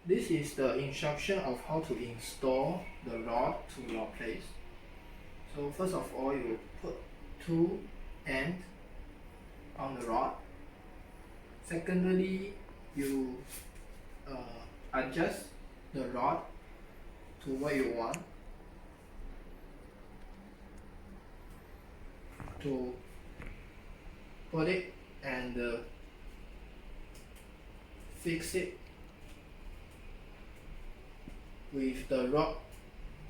This is the instruction of how to install the rod to your place. So first of all, you put two ends on the rod. Secondly, you adjust the rod to what you want to put it and fix it with the rod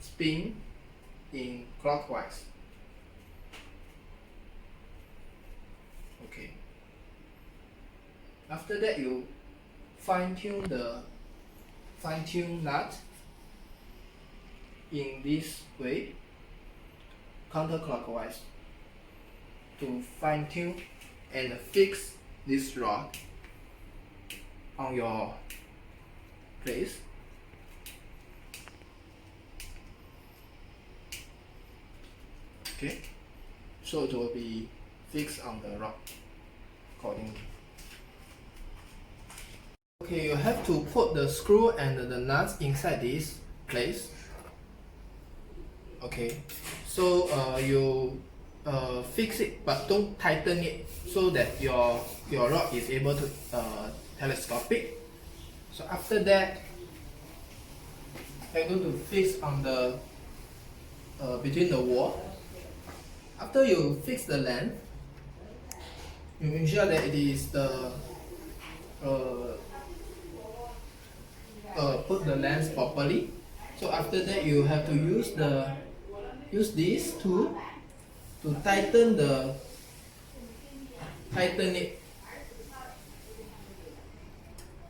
spin in clockwise. Okay. After that, you fine tune nut in this way, counterclockwise, to fine tune and fix this rod on your place. Okay, so it will be fixed on the rod accordingly. Okay, you have to put the screw and the nuts inside this place. Okay, so you fix it, but don't tighten it so that your rod is able to telescopic. So after that, I'm going to fix on the between the wall. After you fix the length, you ensure that it is the put the lens properly. So after that, you have to use this tool to tighten it.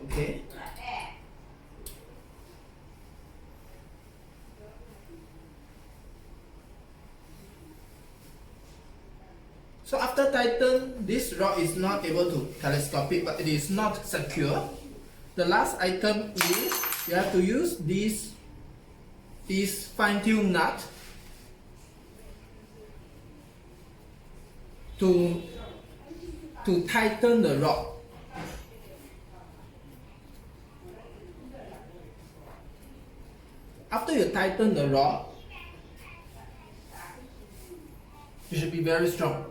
Okay. So after tighten, this rod is not able to telescopic, but it is not secure. The last item is you have to use this fine-tune nut to tighten the rod. After you tighten the rod, it should be very strong.